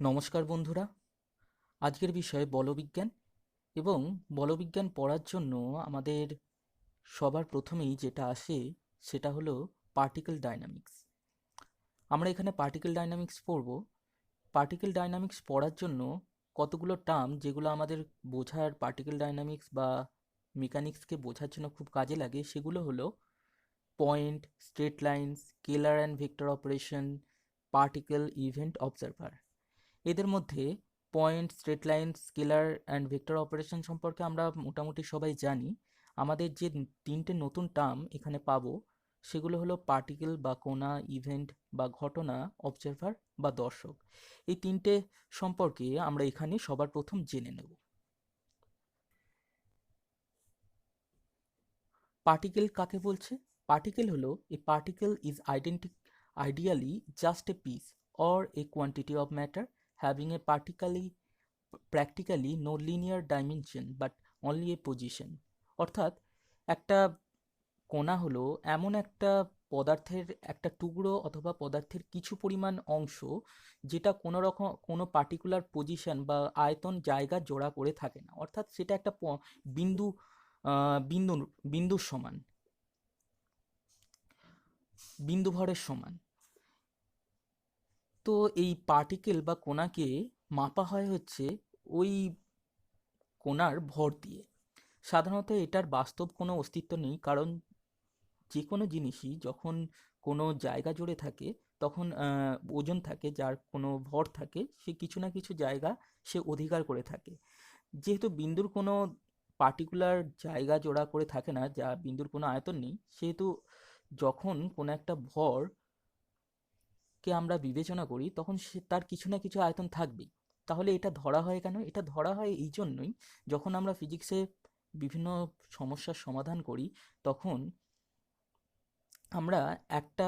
নমস্কার বন্ধুরা, আজকের বিষয় বলবিজ্ঞান। এবং বলবিজ্ঞান পড়ার জন্য আমাদের সবার প্রথমেই যেটা আসে সেটা হলো পার্টিকেল ডাইনামিক্স। আমরা এখানে পার্টিকেল ডাইনামিক্স পড়ব। পার্টিকেল ডাইনামিক্স পড়ার জন্য কতগুলো টার্ম যেগুলো আমাদের বোঝার, পার্টিকেল ডাইনামিক্স বা মেকানিক্সকে বোঝার জন্য খুব কাজে লাগে, সেগুলো হলো point, straight line, scalar and vector operation, particle, event, observer. এদের মধ্যে point, straight line, scalar and vector operation সম্পর্কে আমরা মোটামুটি সবাই জানি। আমাদের যে তিনটে নতুন টার্ম এখানে পাবো সেগুলো হলো পার্টিকেল বা কণা, ইভেন্ট বা ঘটনা, অবজারভার বা দর্শক। এই তিনটে সম্পর্কে আমরা এখানে সবার প্রথম জেনে নেব। পার্টিকেল কাকে বলছে? পার্টিকেল হলো, a particle is ideally just a piece or a quantity of matter having a practically no linear dimension but only a position। অর্থাৎ একটা কণা হলো এমন একটা পদার্থের একটা টুকরো অথবা পদার্থের কিছু পরিমাণ অংশ যেটা কোনো রকম কোনো পার্টিকুলার পজিশন বা আয়তন জায়গা জোড়া করে থাকে না। অর্থাৎ সেটা একটা বিন্দু বিন্দুর বিন্দুর সমান, বিন্দু ভরের সমান। তো এই পার্টিকেল বা কণাকে মাপা হয় হচ্ছে ওই কণার ভর দিয়ে। সাধারণত এটার বাস্তব কোনো অস্তিত্ব নেই, কারণ যে কোনো জিনিসই যখন কোনো জায়গা জুড়ে থাকে তখন ওজন থাকে, যার কোনো ভর থাকে, সে কিছু না কিছু জায়গা সে অধিকার করে থাকে। যেহেতু বিন্দুর কোনো পার্টিকুলার জায়গা জোড়া করে থাকে না, যা বিন্দুর কোনো আয়তন নেই, সেহেতু যখন কোনো একটা ভরকে আমরা বিবেচনা করি তখন সে তার কিছু না কিছু আয়তন থাকবেই। তাহলে এটা ধরা হয় কেন? এটা ধরা হয় এই জন্যই, যখন আমরা ফিজিক্সে বিভিন্ন সমস্যার সমাধান করি তখন আমরা একটা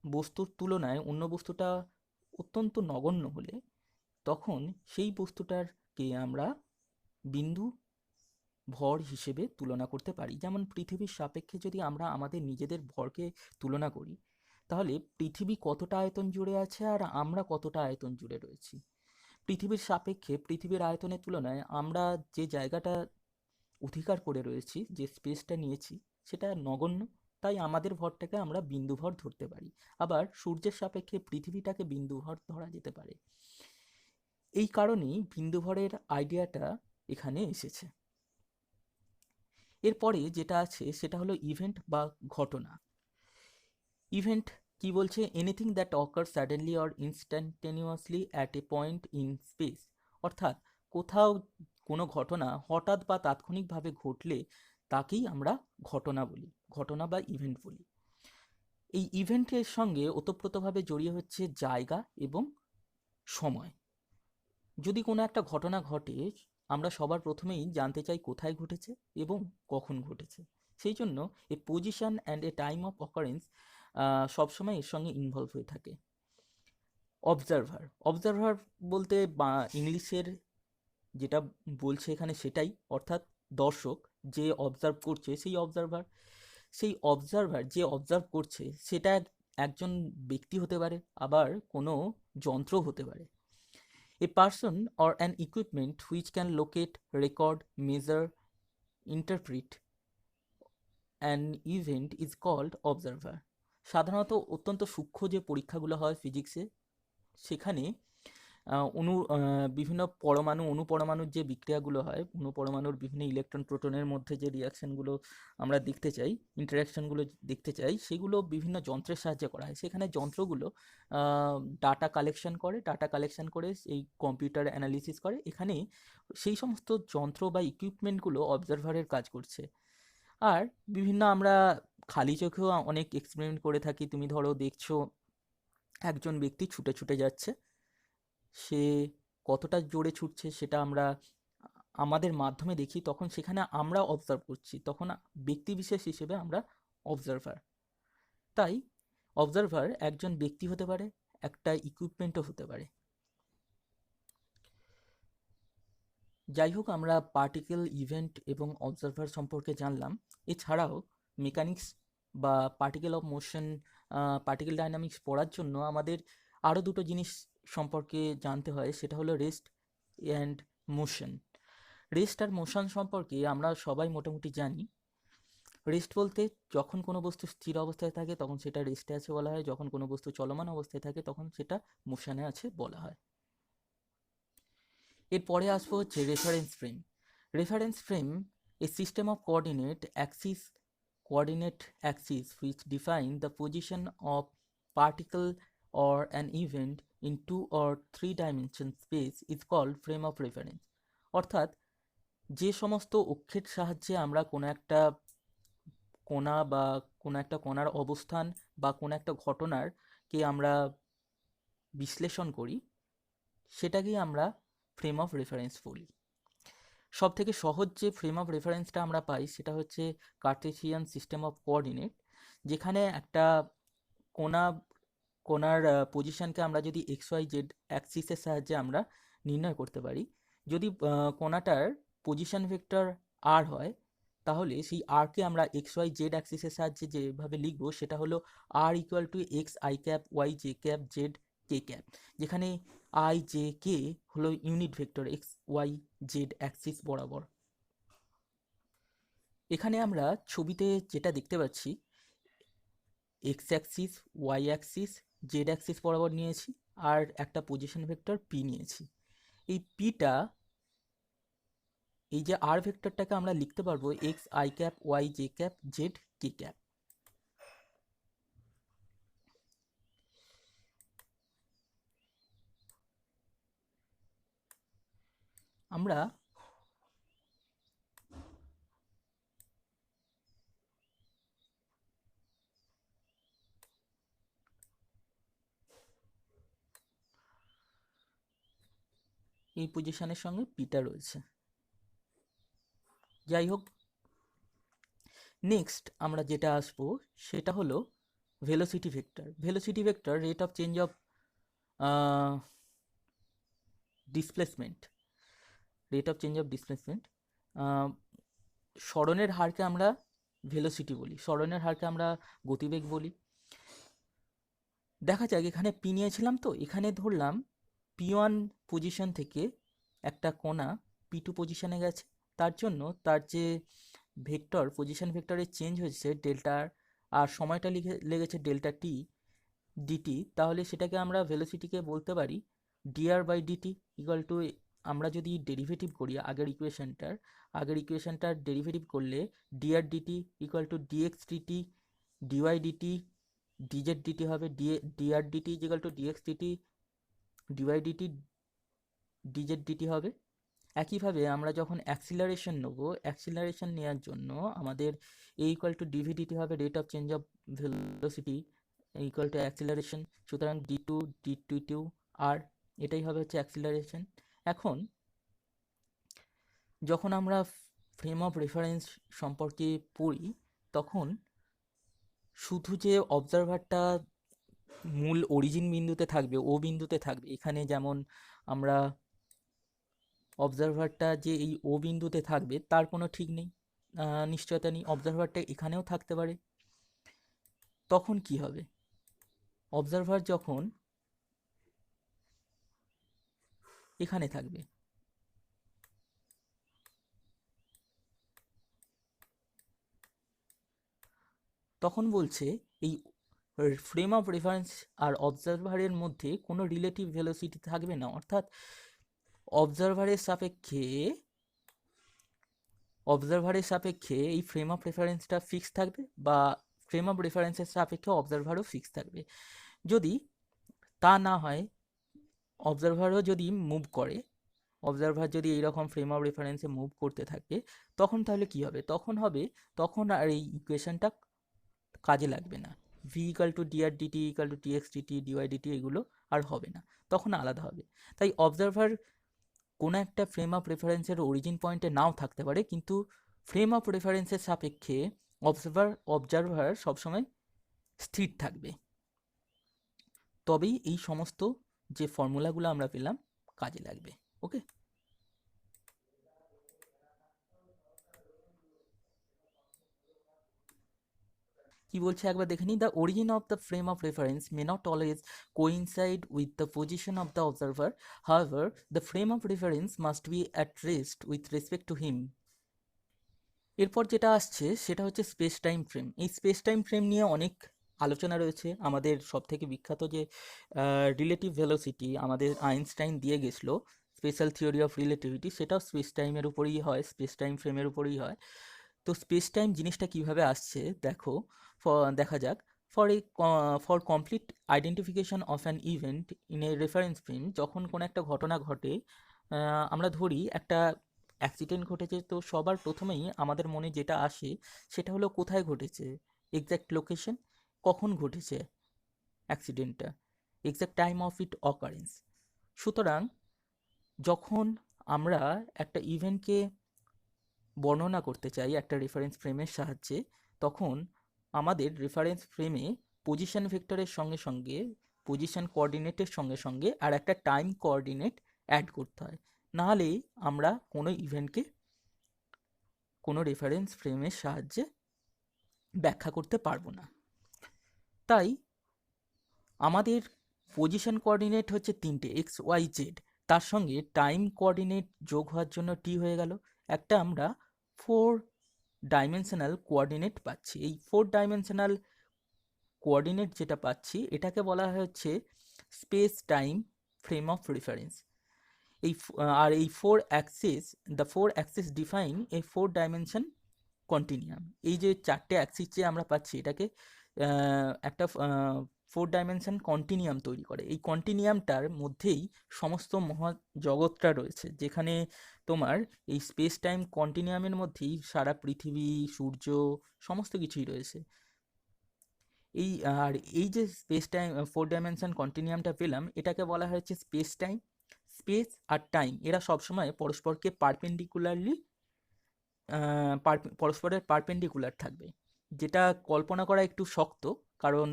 বস্তুর তুলনায় অন্য বস্তুটা অত্যন্ত নগণ্য হলে তখন সেই বস্তুটাকে আমরা বিন্দু ভর হিসেবে তুলনা করতে পারি। যেমন পৃথিবীর সাপেক্ষে যদি আমরা আমাদের নিজেদের ভরকে তুলনা করি, তাহলে পৃথিবী কতটা আয়তন জুড়ে আছে আর আমরা কতটা আয়তন জুড়ে রয়েছি। পৃথিবীর সাপেক্ষে পৃথিবীর আয়তনের তুলনায় আমরা যে জায়গাটা অধিকার করে রয়েছি, যে স্পেসটা নিয়েছি, সেটা নগণ্য। তাই আমাদের ভরটাকে আমরা বিন্দু ভর ধরতে পারি। আবার সূর্যের সাপেক্ষে পৃথিবীটাকে বিন্দু ভর ধরা যেতে পারে। এই কারণেই বিন্দু ভরের আইডিয়াটা এখানে এসেছে। এরপরে যেটা আছে সেটা হলো ইভেন্ট বা ঘটনা। ইভেন্ট কি বলছে? Anything that ochre suddenly or instantaneously at a point in space. অর্থাৎ কোথাও কোনো ঘটনা হঠাৎ বা তাৎক্ষণিকভাবে ঘটলে তাকেই আমরা ঘটনা বলি, ঘটনা বা ইভেন্ট বলি। এই ইভেন্টের সঙ্গে ওতপ্রোতভাবে জড়িয়ে হচ্ছে জায়গা এবং সময়। যদি কোনো একটা ঘটনা ঘটে, আমরা সবার প্রথমেই জানতে চাই কোথায় ঘটেছে এবং কখন ঘটেছে। সেই জন্য a position and a time of occurrence সবসময় এর সঙ্গে ইনভলভ হয়ে থাকে। অবজারভার, অবজারভার বলতে বা ইংলিশের যেটা বলছে এখানে সেটাই, অর্থাৎ দর্শক। যে অবজার্ভ করছে সেই অবজারভার। সেই অবজারভার যে অবজার্ভ করছে সেটা একজন ব্যক্তি হতে পারে, আবার কোনো যন্ত্র হতে পারে। A person or an equipment which can locate, record, measure, interpret an event is called observer। সাধারণত অত্যন্ত সূক্ষ্ম যে পরীক্ষাগুলো হয় ফিজিক্সে, সেখানে বিভিন্ন পরমাণু, অনুপরমাণুর যে বিক্রিয়াগুলো হয়, অনুপরমাণুর বিভিন্ন ইলেকট্রন প্রোটনের মধ্যে যে রিয়াকশনগুলো আমরা দেখতে চাই, ইন্টারাকশনগুলো দেখতে চাই, সেগুলো বিভিন্ন যন্ত্রের সাহায্যে করা হয়। সেখানে যন্ত্রগুলো ডাটা কালেকশন করে এই কম্পিউটার অ্যানালিসিস করে। এখানে সেই সমস্ত যন্ত্র বা ইকুইপমেন্টগুলো অবজারভারের কাজ করছে। আর বিভিন্ন আমরা খালি চোখেও অনেক এক্সপেরিমেন্ট করে থাকি। তুমি ধরো দেখছো একজন ব্যক্তি ছুটে ছুটে যাচ্ছে, সে কতটা জোরে ছুটছে সেটা আমরা আমাদের মাধ্যমে দেখি, তখন সেখানে আমরা অবজার্ভ করছি, তখন ব্যক্তি বিশেষ হিসেবে আমরা অবজারভার। তাই অবজারভার একজন ব্যক্তি হতে পারে, একটা ইকুইপমেন্টও হতে পারে। যাই হোক, আমরা পার্টিকেল, ইভেন্ট এবং অবজারভার সম্পর্কে জানলাম। এছাড়াও মেকানিক্স বা particle of motion, particle dynamics পড়ার জন্য আমাদের আরও দুটো জিনিস সম্পর্কে জানতে হয়, সেটা হলো রেস্ট অ্যান্ড মোশন। রেস্ট আর মোশন সম্পর্কে আমরা সবাই মোটামুটি জানি। রেস্ট বলতে যখন কোনো বস্তু স্থির অবস্থায় থাকে তখন সেটা রেস্টে আছে বলা হয়, যখন কোনো বস্তু চলমান অবস্থায় থাকে তখন সেটা মোশনে আছে বলা হয়। এরপরে আসবো হচ্ছে reference frame. Reference frame a system of coordinate axis which define the position of particle or an event in 2 or 3 dimension space is called frame of reference। অর্থাৎ যে সমস্ত অক্ষের সাহায্যে আমরা কোনো একটা কোণা বা কোনো একটা কোণার অবস্থান বা কোনো একটা ঘটনার কে আমরা বিশ্লেষণ করি, সেটাকেই আমরা ফ্রেম অফ রেফারেন্স বলি। সব থেকে সহজ যে ফ্রেম অফ রেফারেন্সটা আমরা পাই সেটা হচ্ছে কার্টেসিয়ান সিস্টেম অফ কোঅর্ডিনেট, যেখানে একটা কোণার পজিশনকে আমরা যদি এক্স ওয়াই জেড অ্যাক্সিসের সাহায্যে আমরা নির্ণয় করতে পারি। যদি কোণাটার পজিশন ভেক্টর আর হয়, তাহলে সেই আরকে আমরা এক্স ওয়াই জেড অ্যাক্সিসের সাহায্যে যেভাবে লিখবো সেটা হলো r equal to x I cap Y J cap Z K cap, যেখানে আই জে কে হলো unit vector x y z axis বরাবর। এখানে আমরা ছবিতে যেটা দেখতে পাচ্ছি, x axis y axis z axis বরাবর নিয়েছি আর একটা পজিশন ভেক্টর পি নিয়েছি। এই পিটা, এই যে আর ভেক্টরটাকে আমরা লিখতে পারবো X I cap Y J cap Z K cap. আমরা এই পজিশনের সঙ্গে পিটা রয়েছে। যাই হোক, নেক্সট আমরা যেটা আসবো সেটা হলো velocity vector. Velocity vector rate of change of displacement, সরণের হারকে আমরা ভেলোসিটি বলি, সরণের হারকে আমরা গতিবেগ বলি। দেখা যাক, এখানে পি নিয়েছিলাম, তো এখানে ধরলাম পি ওয়ান পজিশন থেকে একটা কোণা পি টু পজিশনে গেছে, তার জন্য তার যে ভেক্টর পজিশন ভেক্টরের চেঞ্জ হয়েছে ডেল্টা আর সময়টা লেগেছে ডেল্টা টি ডিটি, তাহলে সেটাকে আমরা ভেলোসিটিকে বলতে পারি d r by d t equal to, আমরা যদি ডেরিভেটিভ করি আগের ইকুয়েশনটার ডেরিভেটিভ করলে d r d t equal to d x d t dy d t d z d t হবে, d r d t equal to d x d t dy d t d z d t হবে। একইভাবে আমরা যখন অ্যাক্সিলারেশন নেবো, অ্যাক্সিলারেশন নেওয়ার জন্য আমাদের এ ইকুয়াল টু ডিভি ডিটি হবে rate of change of velocity equal to acceleration, সুতরাং ডি টু আর, এটাই হবে হচ্ছে অ্যাক্সিলারেশন। এখন যখন আমরা ফ্রেম অফ রেফারেন্স সম্পর্কে পড়ি, তখন শুধু যে অবজারভারটা মূল অরিজিন বিন্দুতে থাকবে, ও বিন্দুতে থাকবে, এখানে যেমন আমরা অবজারভারটা যে এই ও বিন্দুতে থাকবে তার কোনো ঠিক নেই, নিশ্চয়তা নেই, অবজারভারটা এখানেও থাকতে পারে। তখন কি হবে? অবজারভার যখন এখানে থাকবে, তখন বলছে এই ফ্রেম অফ রেফারেন্স আর অবজারভারের মধ্যে কোনো রিলেটিভ ভেলোসিটি থাকবে না, অর্থাৎ অবজারভারের সাপেক্ষে এই ফ্রেম অফ রেফারেন্সটা ফিক্স থাকবে বা ফ্রেম অফ রেফারেন্সের সাপেক্ষে অবজারভারও ফিক্স থাকবে। যদি তা না হয়, অবজারভারও যদি মুভ করে, অবজারভার যদি এইরকম ফ্রেম অফ রেফারেন্সে মুভ করতে থাকে, তখন তাহলে কি হবে? তখন আর এই ইকুয়েশনটা কাজে লাগবে না, V equal to DR DT equal to DX DT dy DT এগুলো আর হবে না, তখন আলাদা হবে। তাই অবজারভার কোনো একটা ফ্রেম অফ রেফারেন্সের অরিজিন পয়েন্টে নাও থাকতে পারে, কিন্তু ফ্রেম অফ রেফারেন্সের সাপেক্ষে অবজারভার সবসময় স্থির থাকবে। তবেই এই সমস্ত যে ফর্মুলাগুলো আমরা পেলাম কাজে লাগবে। ওকে, কি বলছে একবার দেখে নিই, the origin of the frame of reference may not always coincide with the position of the observer, however the frame of reference must be at rest with respect to him. এরপর যেটা আসছে সেটা হচ্ছে স্পেস টাইম ফ্রেম। এই space time frame নিয়ে অনেক আলোচনা রয়েছে। আমাদের সব থেকে বিখ্যাত যে রিলেটিভ ভেলোসিটি আমাদের আইনস্টাইন দিয়ে গেছিলো, স্পেশাল থিওরি অফ রিলেটিভিটি, সেটাও স্পেস টাইমের উপরেই হয়, স্পেস টাইম ফ্রেমের উপরেই হয়। তো স্পেস টাইম জিনিসটা কিভাবে আসছে দেখো, দেখা যাক। For complete identification of an event in a reference frame, যখন কোনো একটা ঘটনা ঘটে, আমরা ধরি একটা অ্যাক্সিডেন্ট ঘটেছে, তো সবার প্রথমেই আমাদের মনে যেটা আসে সেটা হলো কোথায় ঘটেছে, এক্স্যাক্ট লোকেশন, কখন ঘটেছে অ্যাক্সিডেন্টটা, exact time of it occurrence. সুতরাং যখন আমরা একটা ইভেন্টকে বর্ণনা করতে চাই একটা রেফারেন্স ফ্রেমের সাহায্যে, তখন আমাদের রেফারেন্স ফ্রেমে পজিশন ভেক্টরের সঙ্গে সঙ্গে, পজিশন কোঅর্ডিনেটের সঙ্গে সঙ্গে আর একটা টাইম কোঅর্ডিনেট অ্যাড করতে হয়, নাহলেই আমরা কোনো ইভেন্টকে কোনো রেফারেন্স ফ্রেমের সাহায্যে ব্যাখ্যা করতে পারবো না। তাই আমাদের পজিশন কোঅর্ডিনেট হচ্ছে তিনটে, এক্স ওয়াই জেড, তার সঙ্গে টাইম কোঅর্ডিনেট যোগ হওয়ার জন্য টি হয়ে গেল, একটা আমরা 4 ডাইমেনশনাল কোঅর্ডিনেট পাচ্ছি। এই 4 ডাইমেনশনাল কোঅর্ডিনেট যেটা পাচ্ছি এটাকে বলা হচ্ছে space time frame of reference. আর এই 4 axis, the 4 axis define a 4 dimension continuum. এই যে 4টে অ্যাক্সিস যে আমরা পাচ্ছি এটাকে একটা 4 ডাইমেনশন কন্টিনিউয়াম তৈরি করে। এই কন্টিনিউয়ামটার মধ্যেই সমস্ত মহাজগৎটা রয়েছে, যেখানে তোমার এই স্পেস টাইম কন্টিনিউয়ামের মধ্যেই সারা পৃথিবী, সূর্য, সমস্ত কিছুই রয়েছে। আর এই যে স্পেস টাইম 4 ডাইমেনশন কন্টিনিউয়ামটা পেলাম, এটাকে বলা হয়েছে স্পেস টাইম। স্পেস আর টাইম এরা সবসময় পরস্পরকে পরস্পরের পারপেন্ডিকুলার থাকবে, যেটা কল্পনা করা একটু শক্ত, কারণ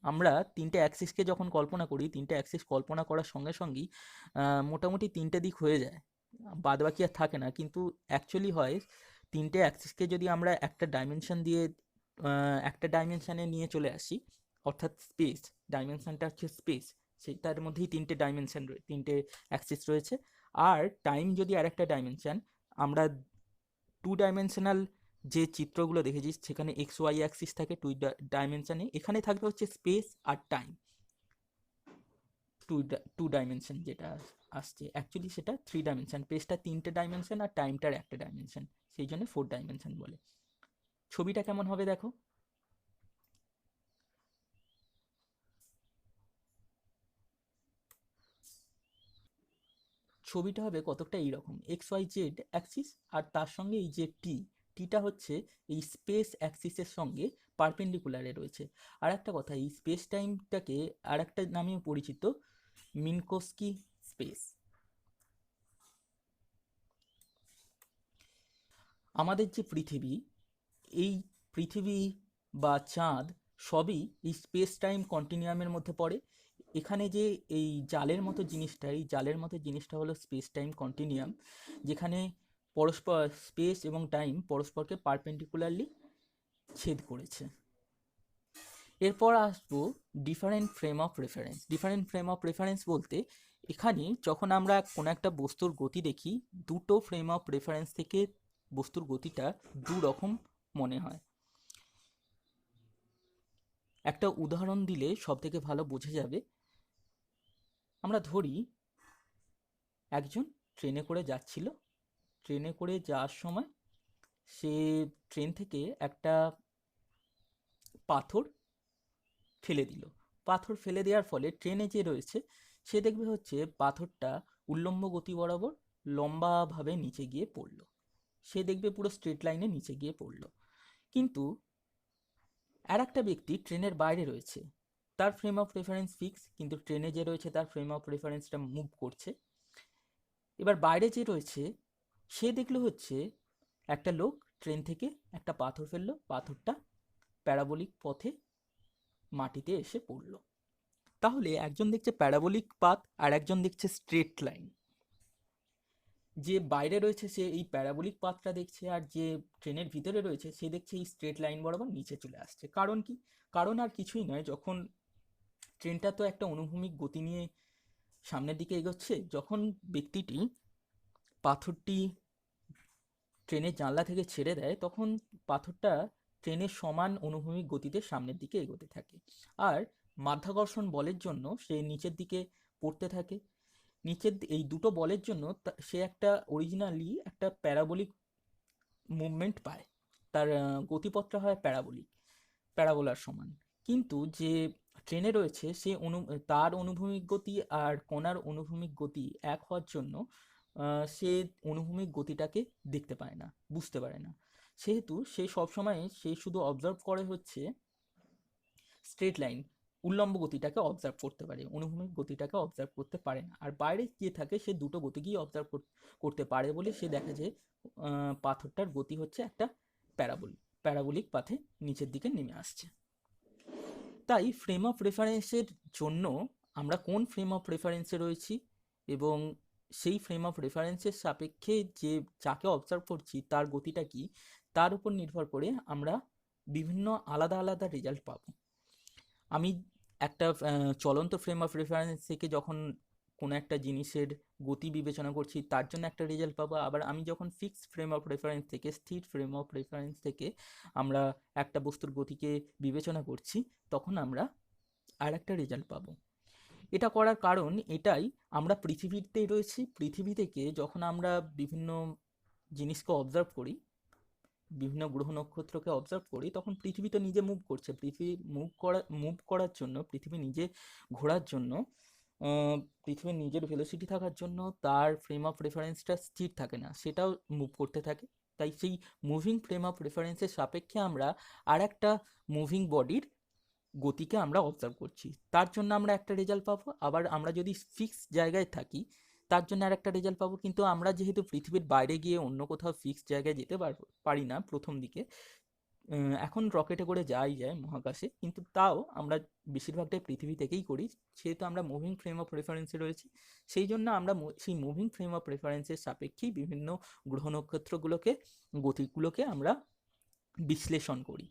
আমরা তিনটে অ্যাক্সিসকে যখন কল্পনা করি, তিনটে অ্যাক্সিস কল্পনা করার সঙ্গে সঙ্গেই মোটামুটি তিনটে দিক হয়ে যায়, বাদ বাকি আর থাকে না। কিন্তু অ্যাকচুয়ালি হয়, তিনটে অ্যাক্সিসকে যদি আমরা একটা ডাইমেনশন দিয়ে একটা ডাইমেনশানে নিয়ে চলে আসি, অর্থাৎ স্পেস, ডাইমেনশনটা হচ্ছে স্পেস, সেটার মধ্যেই তিনটে অ্যাক্সিস রয়েছে। আর টাইম যদি আর একটা ডাইমেনশন, আমরা 2 ডাইমেনশনাল যে চিত্রগুলো দেখেছি সেখানে এক্স ওয়াই অ্যাক্সিস থাকে 2 ডাইমেনশনে, এখানে থাকবে হচ্ছে স্পেস আর টাইম, 2 ডাইমেনশন যেটা আসছে, অ্যাকচুয়ালি সেটা 3 ডাইমেনশন। স্পেসটা 3টে ডাইমেনশন আর টাইমটার একটা ডাইমেনশন, সেই জন্য 4 ডাইমেনশন বলে। ছবিটা কেমন হবে দেখো, ছবিটা হবে কতকটা এইরকম, এক্স ওয়াই জেড অ্যাক্সিস আর তার সঙ্গে এই যে টিটা হচ্ছে এই স্পেস অ্যাক্সিসের সঙ্গে পারপেন্ডিকুলারে রয়েছে। আর একটা কথা, এই স্পেস টাইমটাকে আর একটা নামে পরিচিত, মিনকোস্কি স্পেস। আমাদের যে পৃথিবী, এই পৃথিবী বা চাঁদ সবই এই স্পেস টাইম কন্টিনিউয়ামের মধ্যে পড়ে। এখানে যে এই জালের মতো জিনিসটা, এই জালের মতো জিনিসটা হলো স্পেস টাইম কন্টিনিউয়াম, যেখানে পরস্পর স্পেস এবং টাইম পরস্পরকে পারপেন্ডিকুলারলি ছেদ করেছে। এরপর আসবো different frame of reference. Different frame of reference বলতে এখানে যখন আমরা কোনো একটা বস্তুর গতি দেখি, দুটো ফ্রেম অফ রেফারেন্স থেকে বস্তুর গতিটা দু রকম মনে হয়। একটা উদাহরণ দিলে সব থেকে ভালো বোঝা যাবে। আমরা ধরি একজন ট্রেনে করে যাচ্ছিল, ট্রেনে করে যাওয়ার সময় সে ট্রেন থেকে একটা পাথর ফেলে দিল। পাথর ফেলে দেওয়ার ফলে ট্রেনে যে রয়েছে সে দেখবে হচ্ছে পাথরটা উল্লম্ব গতি বরাবর লম্বাভাবে নিচে গিয়ে পড়লো, সে দেখবে পুরো স্ট্রেট লাইনে নিচে গিয়ে পড়লো। কিন্তু আর একটা ব্যক্তি ট্রেনের বাইরে রয়েছে, তার ফ্রেম অফ রেফারেন্স ফিক্স, কিন্তু ট্রেনে যে রয়েছে তার ফ্রেম অফ রেফারেন্সটা মুভ করছে। এবার বাইরে যে রয়েছে সে দেখলো হচ্ছে একটা লোক ট্রেন থেকে একটা পাথর ফেললো, পাথরটা প্যারাবোলিক পথে মাটিতে এসে পড়লো। তাহলে একজন দেখছে প্যারাবোলিক পাথ আর একজন দেখছে স্ট্রেট লাইন। যে বাইরে রয়েছে সে এই প্যারাবোলিক পাথটা দেখছে, আর যে ট্রেনের ভিতরে রয়েছে সে দেখছে এই স্ট্রেট লাইন বরাবর নিচে চলে আসছে। কারণ কি? কারণ আর কিছুই নয়, যখন ট্রেনটা তো একটা অনুভূমিক গতি নিয়ে সামনের দিকে এগোচ্ছে, যখন ব্যক্তিটি পাথরটি ট্রেনের জানলা থেকে ছেড়ে দেয় তখন পাথরটা ট্রেনের সমান অনুভূমিক গতিতে সামনের দিকে এগোতে থাকে, আর মাধ্যাকর্ষণ বলের জন্য সে নিচের দিকে পড়তে থাকে। এই দুটো বলের জন্য সে একটা অরিজিনালি একটা প্যারাবোলিক মুভমেন্ট পায়, তার গতিপথটা হয় প্যারাবোলার সমান। কিন্তু যে ট্রেনে রয়েছে সে তার অনুভূমিক গতি আর কণার অনুভূমিক গতি এক হওয়ার জন্য সে অনুভূমিক গতিটাকে দেখতে পায় না, বুঝতে পারে না। সেহেতু সে সবসময় সে শুধু অবজার্ভ করে হচ্ছে স্ট্রেট লাইন, উল্লম্ব গতিটাকে অবজার্ভ করতে পারে, অনুভূমিক গতিটাকে অবজার্ভ করতে পারে না। আর বাইরে যে থাকে সে দুটো গতিকেই অবজার্ভ করতে পারে বলে সে দেখে যে পাথরটার গতি হচ্ছে একটা প্যারাবোলিক পাথে নিচের দিকে নেমে আসছে। তাই ফ্রেম অফ রেফারেন্সের জন্য আমরা কোন ফ্রেম অফ রেফারেন্সে রয়েছি এবং সেই ফ্রেম অফ রেফারেন্সের সাপেক্ষে যে যাকে অবজার্ভ করছি তার গতিটা কি, তার উপর নির্ভর করে আমরা বিভিন্ন আলাদা আলাদা রেজাল্ট পাবো। আমি একটা চলন্ত ফ্রেম অফ রেফারেন্স থেকে যখন কোনো একটা জিনিসের গতি বিবেচনা করছি তার জন্য একটা রেজাল্ট পাবো, আবার আমি যখন ফিক্সড ফ্রেম অফ রেফারেন্স থেকে, স্থির ফ্রেম অফ রেফারেন্স থেকে আমরা একটা বস্তুর গতিকে বিবেচনা করছি তখন আমরা আর একটা রেজাল্ট পাবো। এটা করার কারণ এটাই, আমরা পৃথিবীতেই রয়েছি, পৃথিবী থেকে যখন আমরা বিভিন্ন জিনিসকে অবজার্ভ করি, বিভিন্ন গ্রহ নক্ষত্রকে অবজার্ভ করি, তখন পৃথিবী তো নিজে মুভ করছে। পৃথিবী মুভ করার জন্য, পৃথিবী নিজে ঘোরার জন্য, পৃথিবীর নিজের ভেলোসিটি থাকার জন্য তার ফ্রেম অফ রেফারেন্সটা স্থির থাকে না, সেটাও মুভ করতে থাকে। তাই সেই মুভিং ফ্রেম অফ রেফারেন্সের সাপেক্ষে আমরা আর একটা মুভিং বডির গতিকে আমরা অবজার্ভ করছি, তার জন্য আমরা একটা রেজাল্ট পাবো। আবার আমরা যদি ফিক্স জায়গায় থাকি তার জন্য আর একটা রেজাল্ট পাবো। কিন্তু আমরা যেহেতু পৃথিবীর বাইরে গিয়ে অন্য কোথাও ফিক্স জায়গায় যেতে পারি না প্রথম দিকে, এখন রকেটে করে যায় মহাকাশে, কিন্তু তাও আমরা বেশিরভাগটাই পৃথিবী থেকেই করি। সেহেতু আমরা মুভিং ফ্রেম অফ রেফারেন্সে রয়েছি, সেই জন্য আমরা সেই মুভিং ফ্রেম অফ রেফারেন্সের সাপেক্ষেই বিভিন্ন গ্রহ নক্ষত্রগুলোকে, গতিগুলোকে আমরা বিশ্লেষণ করি।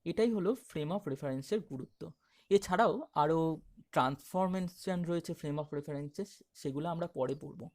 এটাই হলো ফ্রেম অফ রেফারেন্সের গুরুত্ব। এছাড়াও আরও ট্রান্সফরমেশন রয়েছে ফ্রেম অফ রেফারেন্সেস, সেগুলো আমরা পরে পড়বো।